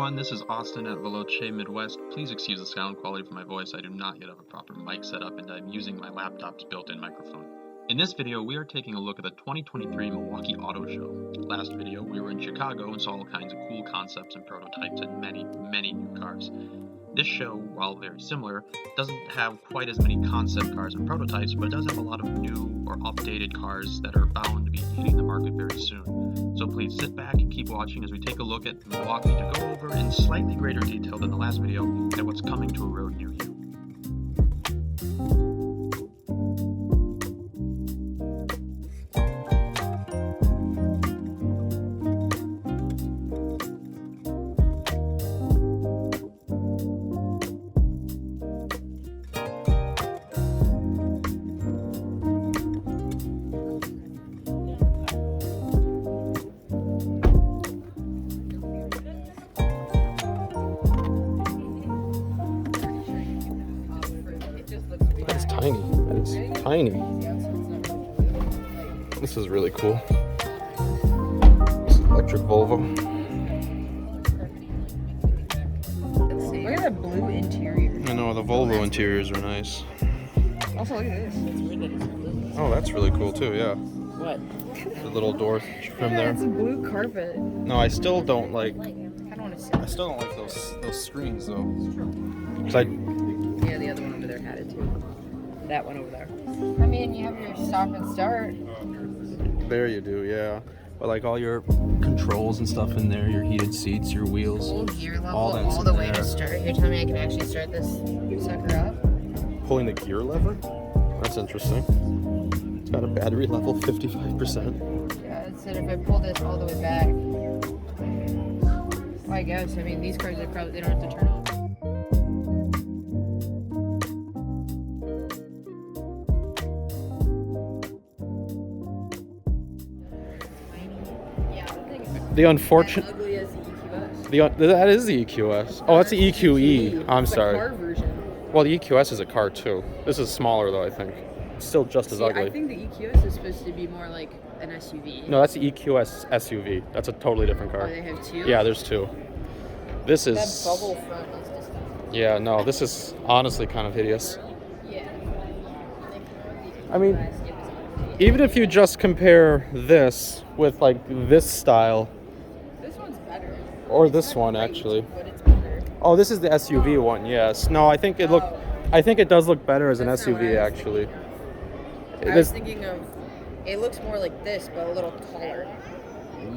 everyone, this is Austin at Veloce Midwest. Please excuse the sound quality for my voice. I do not yet have a proper mic set up and I'm using my laptop's built-in microphone. In this video, we are taking a look at the 2023 Milwaukee Auto Show. Last video, we were in Chicago and saw all kinds of cool concepts and prototypes and many new cars. This show, while very similar, doesn't have quite as many concept cars and prototypes, but it does have a lot of new or updated cars that are bound to be hitting the market very soon. So please sit back and keep watching as we take a look at Milwaukee to go over in slightly greater detail than the last video at what's coming to a road near you. Tiny. That is tiny. This is really cool. This is electric Volvo. Look at that blue interior. I know, the Volvo interiors are nice. Also, look at this. It's weird that it's blue. Oh, that's really cool too, yeah. What? The little door trim there. It's a blue carpet. No, I still don't like. I don't want to see. I still don't like those screens though. Yeah, the other one over there had it too. That one over there. I mean, you have your stop and start. There you do, yeah. But like all your controls and stuff in there, your heated seats, your wheels, Full gear level, all that's all the in way there. to start. You're telling me I can actually start this sucker up? Pulling the gear lever? That's interesting. It's got a battery level 55%. Yeah, it said if I pull this all the way back. Well, I guess. I mean, these cars are probably, they don't have to turn off. The unfortunate. Ugly as the EQS. That is the EQS. Oh, that's the EQE. I'm It's the sorry. car version. Well, the EQS is a car too. This is smaller though, I think. It's still just as ugly. I think the EQS is supposed to be more like an SUV. No, that's the EQS SUV. That's a totally different car. Oh, they have two? Yeah, there's two. This is. That bubble front is just. Yeah, no, this is honestly kind of hideous. Yeah. I mean, even if you just compare this with like this style, This one's better. or It's this not one great, actually. But it's better. Oh, this is the SUV one. Yes. No, I think it I think it does look better as an That's not what SUV I was actually. I was thinking of. It looks more like this, but a little taller.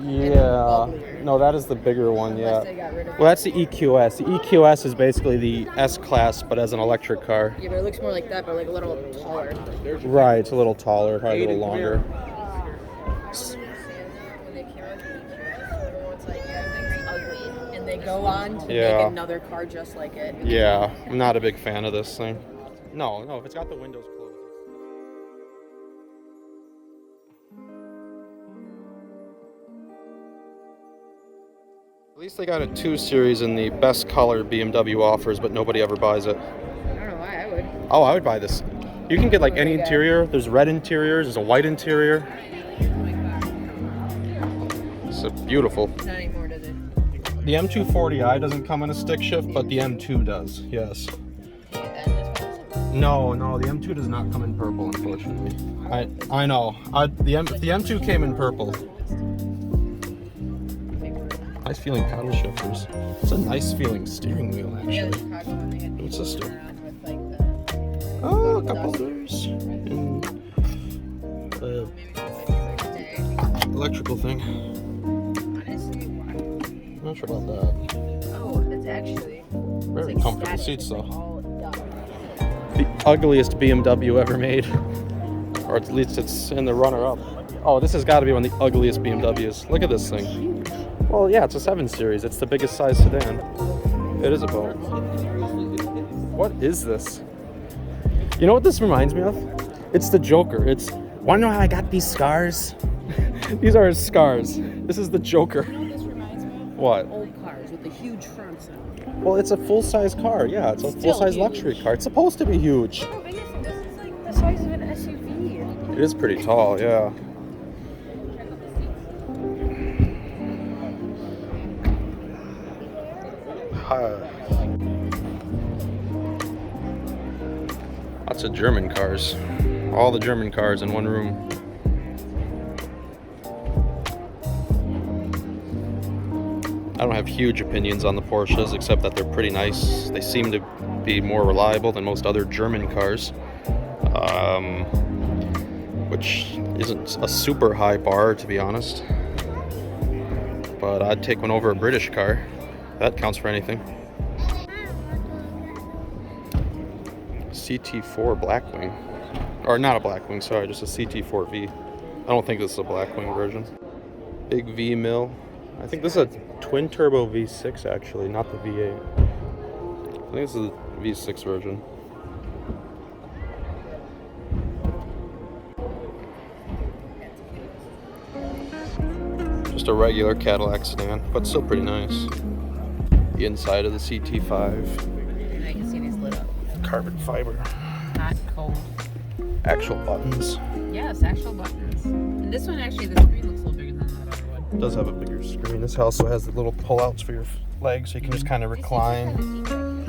Yeah. bubblier. No, that is the bigger one. Unless they Yeah. got rid of Well, that's the EQS. The EQS is basically the S-Class, but as an electric car. Yeah, but it looks more like that, but like a little taller. Right. It's a little taller, probably a little longer. When they came out with the EQS, everyone's like, yeah, thing's ugly. And they go on to Yeah. make another car just like it. Yeah. I'm not a big fan of this thing. No, if it's got the windows closed. At least they got a 2 Series in the best color BMW offers, but nobody ever buys it. I don't know why I would. Oh, I would buy this. You can get like any Okay. interior. There's red interiors, there's a white interior. It's beautiful. Not anymore, does it? The M240i doesn't come in a stick shift, but the M2 does, yes. And this one No, the M2 does not come in purple, unfortunately. I know. The M2 came in purple. Nice feeling paddle shifters. It's a nice feeling steering wheel, yeah, the actually. Chicago one they had What's this do? around with like the Oh, a couple others. And the maybe just like the day. electrical thing. Honestly, why? I'm not sure about that. Oh, it's actually Very it's comfortable static. seats, It's like though. all done. The ugliest BMW ever made. Or at least it's in the runner-up. Oh, this has got to be one of the ugliest BMWs. Look at this thing. Well, yeah, it's a 7 Series. It's the biggest size sedan. It is a boat. What is this? You know what this reminds me of? It's the Joker. Wanna know how I got these scars? These are his scars. This is the Joker. You know what this reminds me of? What? Old cars with the huge fronts. Well, it's a full-size car. Yeah, it's a Still full-size huge. luxury car. It's supposed to be huge. No, but this is like the size of an SUV. It is pretty tall, yeah. Lots of German cars. All the German cars in one room. I don't have huge opinions on the Porsches, except that they're pretty nice. They seem to be more reliable than most other German cars, which isn't a super high bar, to be honest. But I'd take one over a British car. That counts for anything. CT4 Blackwing. Or not a Blackwing, sorry, just a CT4V. I don't think this is a Blackwing version. Big V mill. I think this is a twin turbo V6 actually, not the V8. I think this is the V6 version. Just a regular Cadillac sedan, but still pretty nice. The inside of the CT5. I can see these lit up. Carbon fiber. Hot, cold. Actual buttons. Yes, actual buttons. And this one actually, the screen looks a little bigger than that other one. It does have a bigger screen. This also has the little pull-outs for your legs, so you can just kind of recline.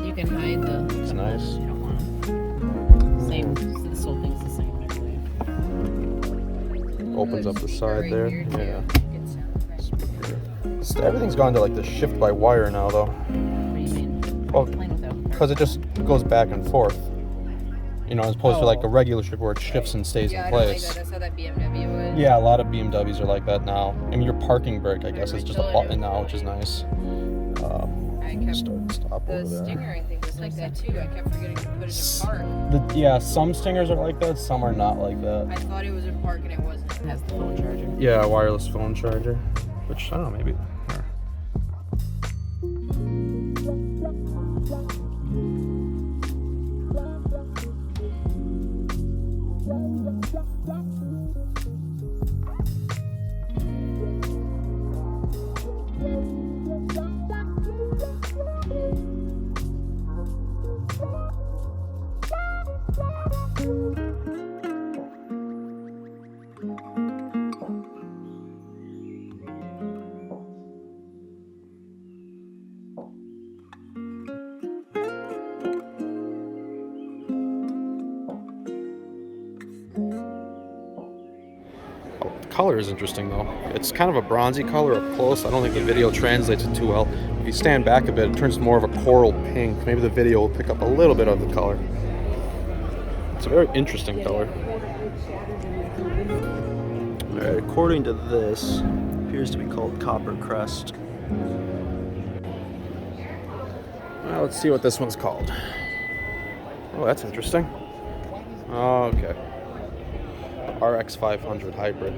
You can hide the. It's nice. You don't want them. Same. This whole thing's the same, I believe. Opens up the side there. Weird, Yeah. Good sound. Everything's gone to like the shift by wire now, though. What do you mean? Well, Explain it though. because it just goes back and forth. You know, as opposed to like a regular shift where it shifts and stays in place. That's how that BMW would. Yeah, a lot of BMWs are like that now. I mean, your parking brake, I guess, is just a button now, which is nice. I kept Start and stop the over there. Stinger, I think, was like that too. I kept forgetting to put it in park. Yeah, some Stingers are like that, some are not like that. I thought it was in park and it wasn't. It has the phone charger. Yeah, wireless phone charger. Which, I don't know, maybe. Color is interesting though. It's kind of a bronzy color up close. I don't think the video translates it too well. If you stand back a bit, it turns more of a coral pink. Maybe the video will pick up a little bit of the color. It's a very interesting color. Alright, according to this, it appears to be called Copper Crest. Well, let's see what this one's called. Oh, that's interesting. Oh, okay. RX 500 hybrid.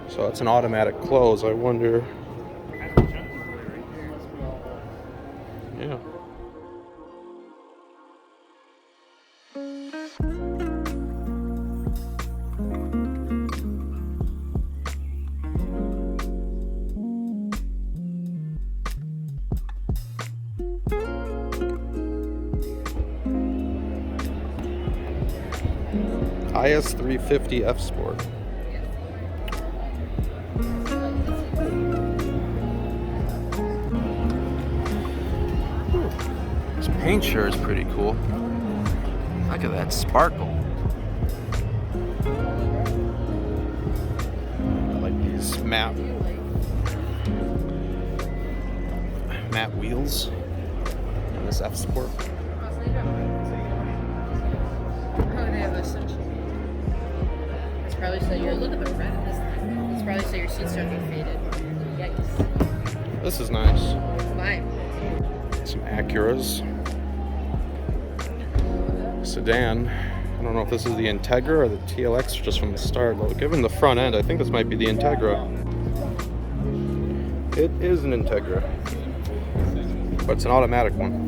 So it's an automatic close. I wonder. Yeah. IS 350 F Sport. This paint sure is pretty cool. Look at that sparkle. I like these matte wheels on this F Sport. Probably so you're look at the red of this thing. It's probably so your seats don't get faded. Yikes. This is nice. Mine. Some Acuras. Sedan. I don't know if this is the Integra or the TLX just from the start. Though, given the front end, I think this might be the Integra. It is an Integra, but it's an automatic one.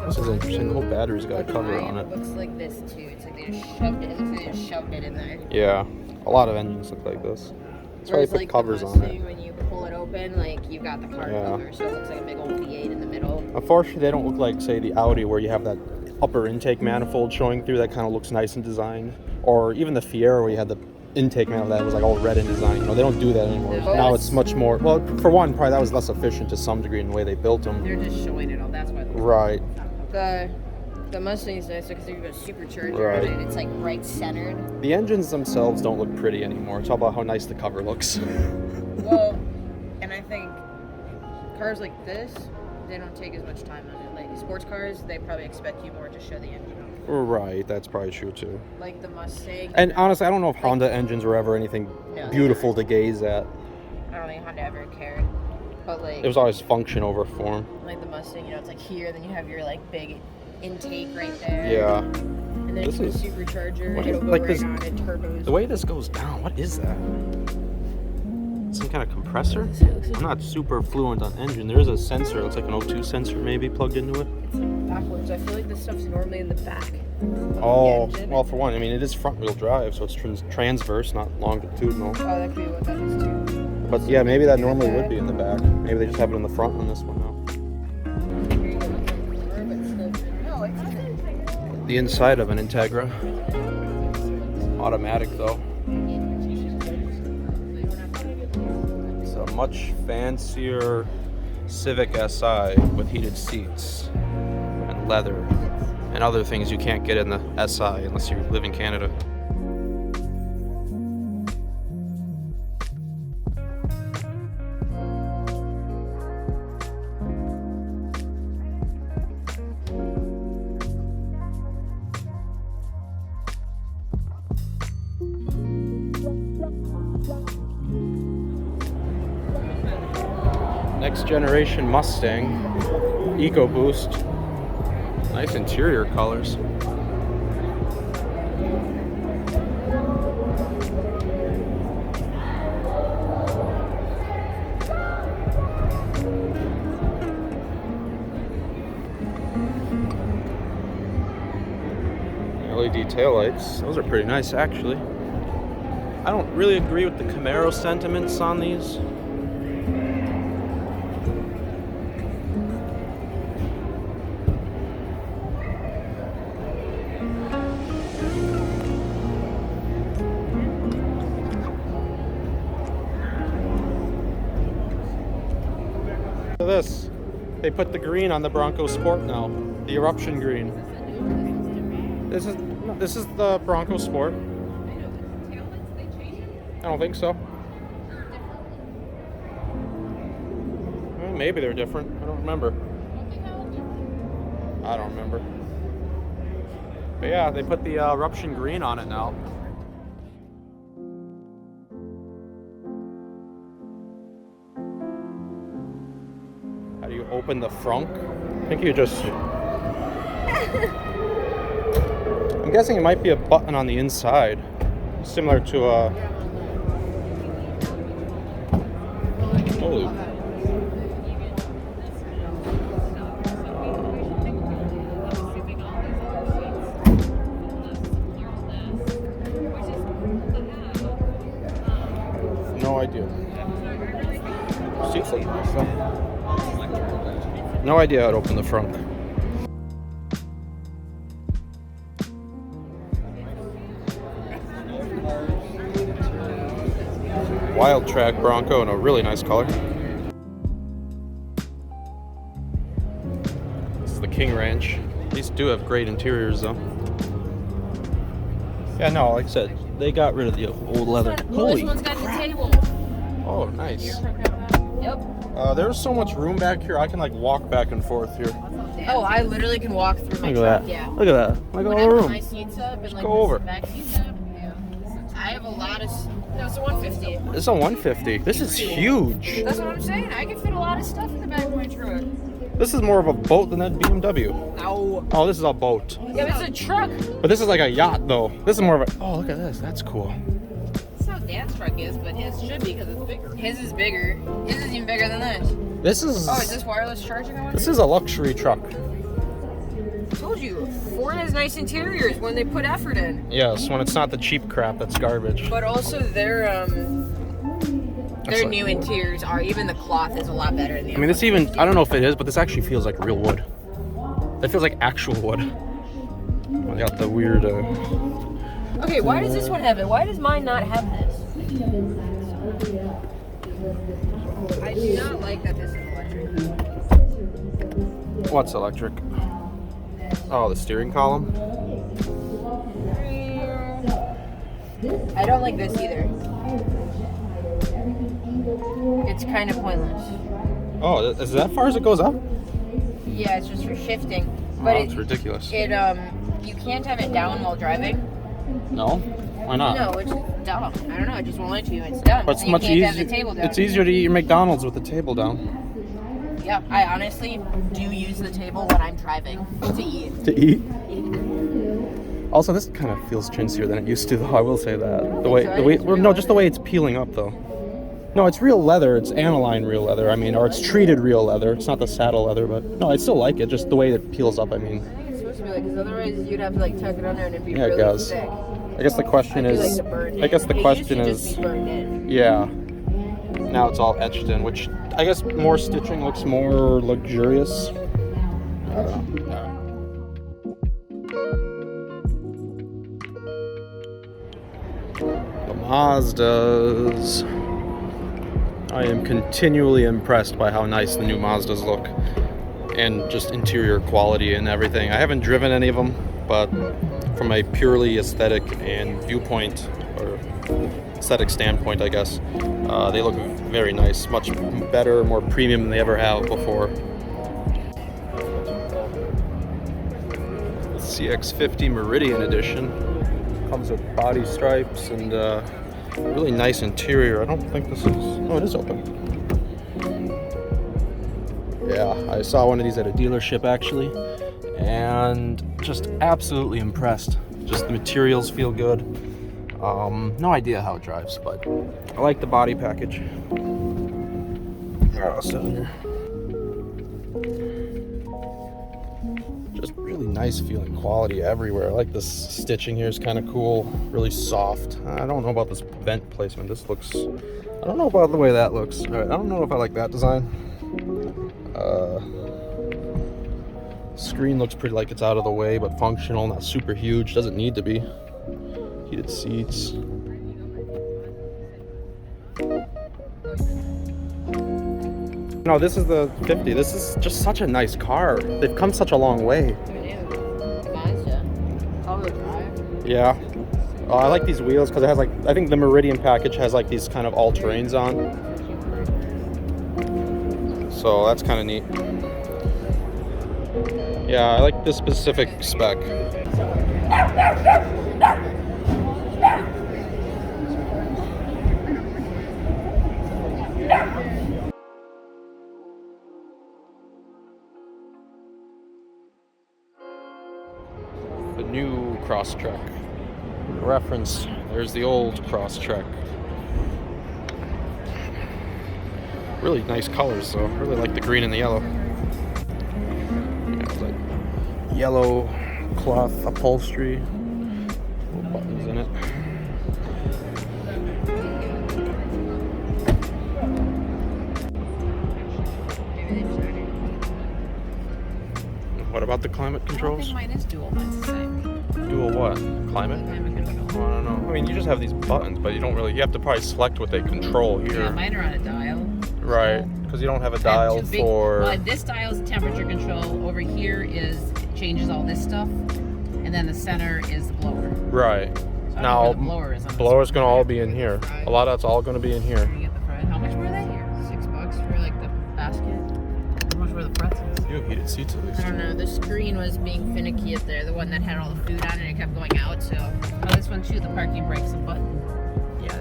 This is interesting. The whole battery's got a cover on it. It looks like this too. It's like they just shoved it. It looks like they just shoved it in there. Yeah, a lot of engines look like this. That's why they Whereas put like covers the on Mustang, it. when you pull it open, like you've got the car Yeah. cover, so it looks like a big old V8 in the middle. Unfortunately, they don't look like, say, the Audi, where you have that upper intake manifold showing through. That kind of looks nice in design. Or even the Fiera, where you had the intake manifold that was like all red in design. You know, they don't do that anymore. No. Now it's much more. Well, for one, probably that was less efficient to some degree in the way they built them. They're just showing it all. That's why. Right. The Mustang's nice because they've got a supercharger Right. on it. It's like right centered. The engines themselves don't look pretty anymore. It's all about how nice the cover looks. Well, and I think cars like this, they don't take as much time on it. Like sports cars, they probably expect you more to show the engine off. Right, that's probably true too. Like the Mustang. And honestly, I don't know if Honda engines were ever anything No. beautiful to gaze at. I don't think Honda ever cared. But like It was always function over form. like the Mustang, you know, it's like here, then you have your like big intake right there. Yeah. And then This you put a is- supercharger, what is- it'll go like right this- on it, turbos. The way this goes down, what is that? Some kind of compressor? I'm not super fluent on engine. There is a sensor. It looks like an O2 sensor maybe plugged into it. It's like backwards. I feel like this stuff's normally in the back. of Oh, the engine. well, for one, I mean, it is front-wheel drive, so it's transverse, not longitudinal. Oh, that could be what that is too. But yeah, maybe that normally would be in the back. Maybe they just have it in the front on this one now. No, it's not. The inside of an Integra. Automatic, though. It's a much fancier Civic Si with heated seats and leather and other things you can't get in the SI unless you live in Canada. Next generation Mustang, EcoBoost. Nice interior colors. LED taillights. Those are pretty nice, actually. I don't really agree with the Camaro sentiments on these. Look at this. They put the green on the Bronco Sport now. The eruption green. This is the Bronco Sport. I don't think so. Well, maybe they're different. I don't remember. I don't remember. But yeah, they put the eruption green on it now. How do you open the frunk? I think you just... I'm guessing it might be a button on the inside. Similar to a... Holy... No idea. Seats look nice though. No idea how to open the front. Wild Track Bronco in a really nice color. This is the King Ranch. These do have great interiors though. Yeah, no, like I said, they got rid of the old leather. This one's got the table. Oh, nice. Yep. There's so much room back here. I can like walk back and forth here. Oh, I literally can walk through my Look at truck. that. Yeah. Look at that. Look at When all I the put room. my seats up and like go over. the back seats up. Yeah. I have a lot of. No, it's a 150. This is a 150. This is huge. That's what I'm saying. I can fit a lot of stuff in the back of my truck. This is more of a boat than that BMW. No. Oh, this is a boat. Yeah, but it's a truck. But this is like a yacht, though. This is more of a... Oh, look at this. That's cool. That's how Dad's truck is, but his should be because it's bigger. His is bigger. His is even bigger than this. This is... Oh, is this wireless charging? I wonder? This is a luxury truck. I told you, Ford has nice interiors when they put effort in. Yes, when it's not the cheap crap that's garbage. But also their Their new interiors are, even the cloth is a lot better than the I mean, this even, I don't know if it is, but this actually feels like real wood. It feels like actual wood. I got the weird, Okay, why does this one have it? Why does mine not have this? I do not like that this is electric. What's electric? Oh, the steering column? I don't like this either. It's kind of pointless. Oh, is that far as it goes up? Yeah, it's just for shifting. But it's ridiculous. You can't have it down while driving. No? Why not? No, it's dumb. I don't know. It just won't let you. It's done. But it's so you much can't easier. have the table down. It's easier to eat your McDonald's with the table down. Yep, I honestly do use the table when I'm driving to eat. To eat? Also, this kind of feels chintzier than it used to, though. I will say that. The way, well, no, just the way it's peeling up, though. No, it's real leather. It's aniline real leather. I mean, or it's treated real leather. It's not the saddle leather, but no, I still like it. Just the way it peels up. I mean. I think it's supposed to be like, because otherwise you'd have to like tuck it under and it'd be Yeah, it really does. thick. I guess the question is. I guess the question is. Yeah. Now it's all etched in, which I guess more stitching looks more luxurious. I don't know. The Mazdas. I am continually impressed by how nice the new Mazdas look, and just interior quality and everything. I haven't driven any of them, but from a purely aesthetic and viewpoint, or aesthetic standpoint, I guess, they look very nice, much better, more premium than they ever have before. The CX-50 Meridian edition comes with body stripes and really nice interior. I don't think this is, oh, it is open. Yeah, I saw one of these at a dealership actually, and just absolutely impressed. Just the materials feel good. No idea how it drives, but I like the body package. I'll sit here. Just really nice feeling quality everywhere. I like this stitching here, is kind of cool, really soft. I don't know about this vent placement. This looks, I don't know about the way that looks. All right, I don't know if I like that design. Screen looks pretty like it's out of the way, but functional, not super huge, doesn't need to be. Heated seats. No, this is the 50. This is just such a nice car. They've come such a long way. Mazda. All-wheel drive. Yeah. I like these wheels because it has like, I think the Meridian package has like these kind of all-terrains on. So that's kind of neat. Yeah, I like this specific spec. The new Crosstrek. Reference, there's the old Crosstrek. Really nice colors though. Really like the green and the yellow. Yeah, it's like yellow cloth upholstery. Little buttons in it. What about the climate controls? I think mine is dual, mine's the same. Dual what? Climate? Climate control. Oh, I don't know. I mean, you just have these buttons, but you don't really, you have to probably select what they control here. Yeah, mine are on a dial. Right, because you don't have a dial for... Well, this dial is temperature control. Over here is changes all this stuff, and then the center is the blower. Right. So I don't know Now, where the blower is on this blower's one. going to all be in here. A lot of that's all going to be in here. You get the fries. How much were they? $6 for like the basket. How much were the pretzels? You have heated seats at least. I don't know. The screen was being finicky up there. The one that had all the food on it, it kept going out. So Oh, this one too. The parking brake's a button.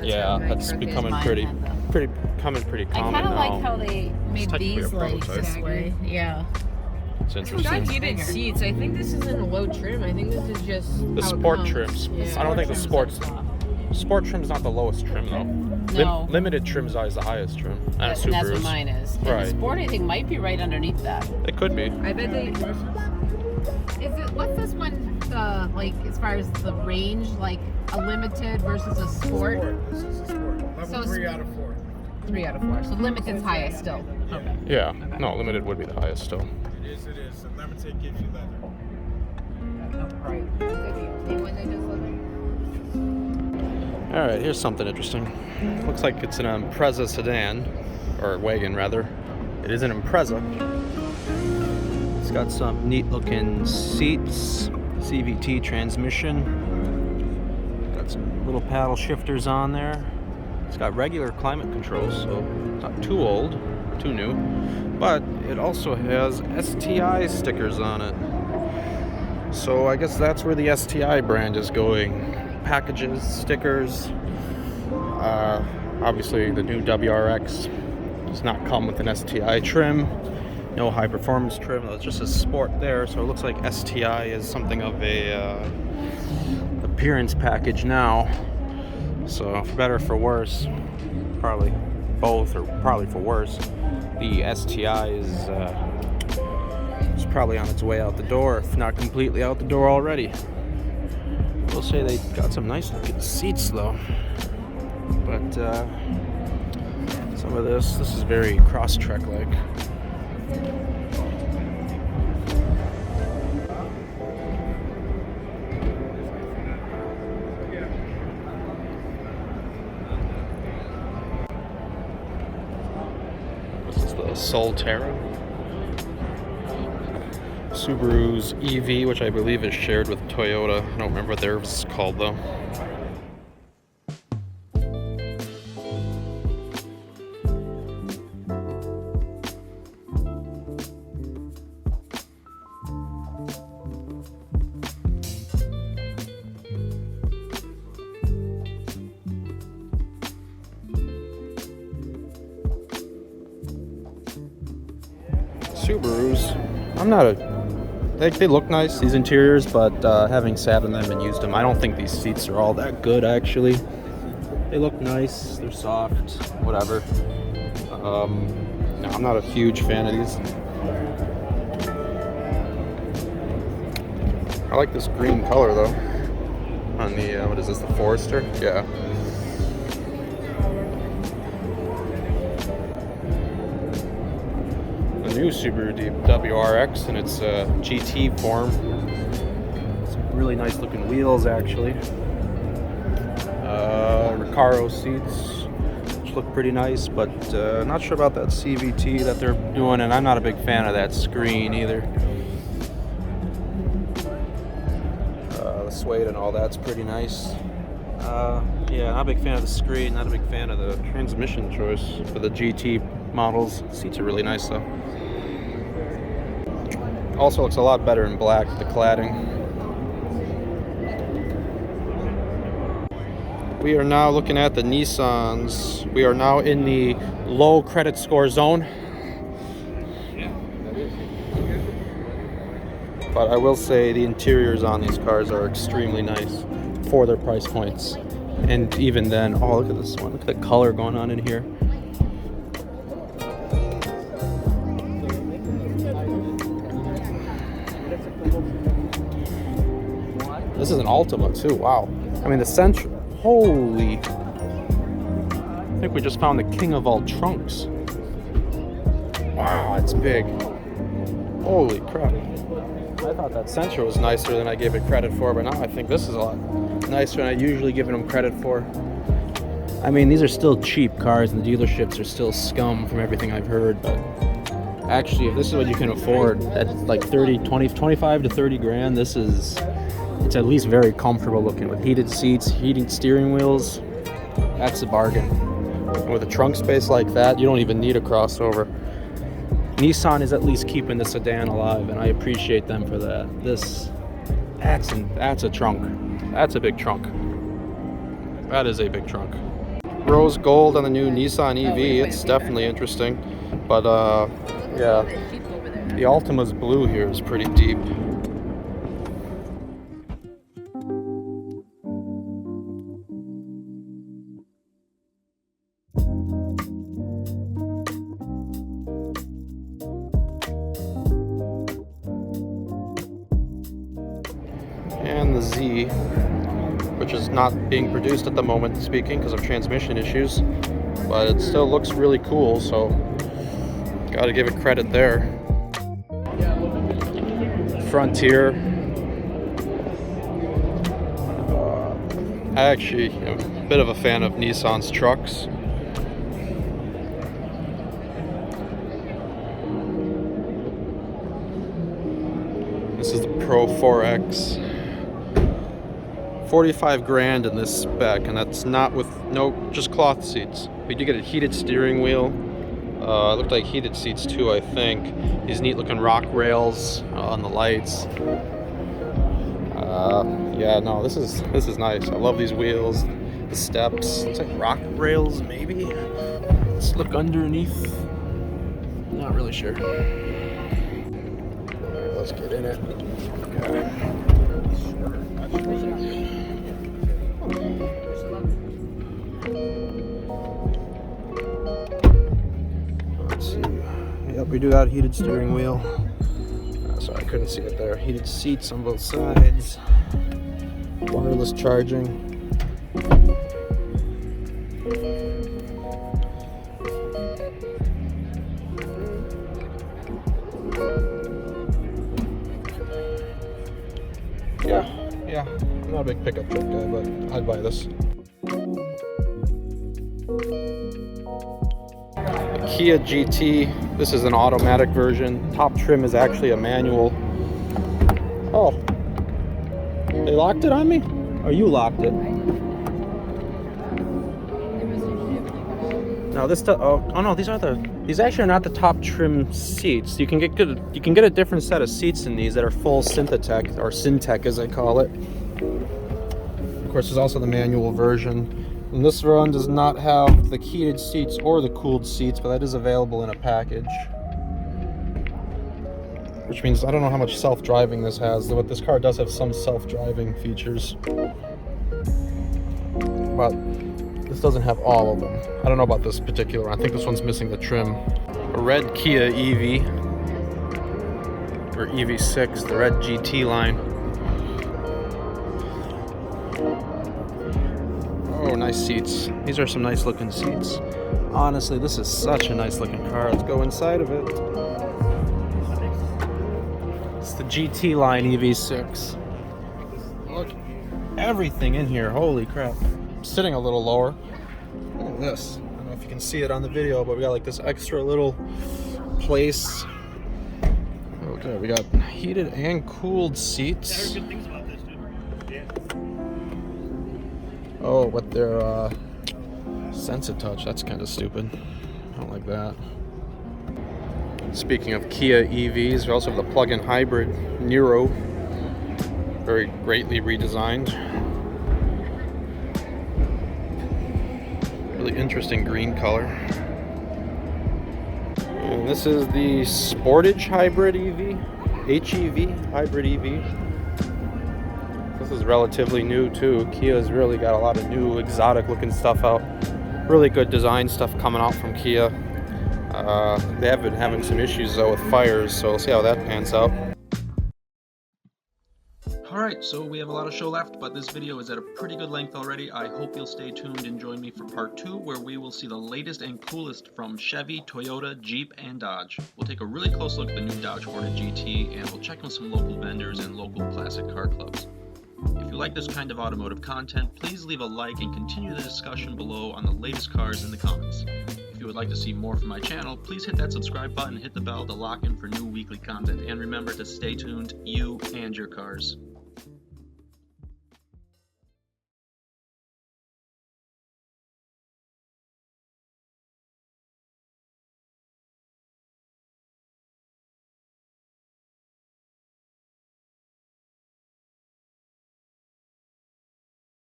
Yeah, my that's truck is. becoming Mine pretty had them. common pretty I common kind of now. like how they made technically these a like prototype. this way. Yeah. It's Got interesting. heated seats. I think this isn't a low trim. I think this is just The how it sport comes. trims. Yeah. I don't think the Trim's sports... up top. Sport trim's not the lowest trim though. No. Limited trim's always the highest trim. And And that's what Subarus. mine is. And Right. the sport, I think, might be right underneath that. It could be. I bet they. Is it, what's this one, like, as far as the range, like a limited versus a sport? This is a sport. Level So 3 out of 4. 3 out of 4. So limited's highest still. Okay. Yeah, no, limited would be the highest still. It is. So limited gives you leather. Right. When they just All right, here's something interesting. Looks like it's an Impreza sedan, or wagon rather. It is an Impreza. It's got some neat looking seats, CVT transmission. Got some little paddle shifters on there. It's got regular climate control, so not too old, too new. But it also has STI stickers on it. So I guess that's where the STI brand is going. Packages, stickers. Obviously the new WRX does not come with an STI trim. No high performance trim. It's just a sport there. So it looks like STI is something of a appearance package now. So for better or for worse, probably both, or probably for worse, the STI is probably on its way out the door, if not completely out the door already. I will say they got some nice looking seats though, but some of this is very Crosstrek like. This is the Solterra. Subaru's EV, which I believe is shared with Toyota. I don't remember what theirs is called though. Subarus, they look nice, these interiors, but having sat in them and used them, I don't think these seats are all that good actually. They look nice, they're soft, whatever. No, I'm not a huge fan of these. I like this green color though, on the, what is this, the Forester? Yeah. New Subaru WRX in its GT form. Some really nice looking wheels actually. Recaro seats, which look pretty nice, but not sure about that CVT that they're doing, and I'm not a big fan of that screen either. The suede and all that's pretty nice. Yeah, not a big fan of the screen, not a big fan of the transmission choice for the GT models. Seats are really nice though. Also looks a lot better in black, the cladding. We are now looking at the Nissans. We are now in the low credit score zone. But I will say the interiors on these cars are extremely nice for their price points. And even then, oh, look at this one. Look at the color going on in here. This is an Altima too, wow. I mean the Sentra, holy. I think we just found the king of all trunks. Wow, it's big. Holy crap. I thought that Sentra was nicer than I gave it credit for, but now I think this is a lot nicer than I usually give them credit for. I mean, these are still cheap cars and the dealerships are still scum from everything I've heard, but actually if this is what you can afford at like 25 to 30 grand, it's at least very comfortable looking with heated seats, heated steering wheels. That's a bargain. And with a trunk space like that, you don't even need a crossover. Nissan is at least keeping the sedan alive, and I appreciate them for that. That's a trunk. That's a big trunk. That is a big trunk. Rose gold on the new Nissan EV. It's definitely interesting, but yeah, the Altima's blue here is pretty deep. And the Z, which is not being produced at the moment, speaking because of transmission issues. but it still looks really cool, so gotta give it credit there. Frontier. I actually am a bit of a fan of Nissan's trucks. This is the Pro 4X. 45 grand in this spec, and that's not with just cloth seats. We do get a heated steering wheel. It looked like heated seats too, I think. These neat looking rock rails on the lights. Yeah, no, this is nice. I love these wheels, the steps. Looks like rock rails, maybe. Let's look underneath. Not really sure. Alright, let's get in it. Okay. Let's see. Yep, we do got a heated steering wheel. Sorry, I couldn't see it there. Heated seats on both sides. Wireless charging. Yeah. I'm not a big pickup truck guy, but I'd buy this. Kia GT. This is an automatic version. Top trim is actually a manual. Oh, they locked it on me? Or you locked it? No, this. Oh no, these actually are not the top trim seats. You can get a different set of seats in these that are full Synthetech, or Syntech as they call it. Of course, there's also the manual version. And this one does not have the heated seats or the cooled seats, but that is available in a package. Which means I don't know how much self-driving this has, but this car does have some self-driving features. But this doesn't have all of them. I don't know about this particular one. I think this one's missing the trim. A red Kia EV, or EV6, the red GT line. Oh, nice seats. These are some nice looking seats. Honestly, this is such a nice looking car. Let's go inside of it. It's the GT line EV6. Look, everything in here. Holy crap. I'm sitting a little lower. Look at this. I don't know if you can see it on the video, but we got like this extra little place. Okay, we got heated and cooled seats. Oh, but they're Sense Touch. That's kind of stupid. I don't like that. Speaking of Kia EVs, we also have the plug-in hybrid Niro. Very greatly redesigned. Really interesting green color. And this is the Sportage hybrid EV. HEV hybrid EV. This is relatively new too. Kia's really got a lot of new exotic looking stuff out. Really good design stuff coming out from Kia. They have been having some issues though with fires, so we'll see how that pans out. Alright, so we have a lot of show left, but this video is at a pretty good length already. I hope you'll stay tuned and join me for part 2, where we will see the latest and coolest from Chevy, Toyota, Jeep, and Dodge. We'll take a really close look at the new Dodge Hornet GT, and we'll check on some local vendors and local classic car clubs. If you like this kind of automotive content, please leave a like and continue the discussion below on the latest cars in the comments. If you would like to see more from my channel, please hit that subscribe button and hit the bell to lock in for new weekly content. And remember to stay tuned, you and your cars.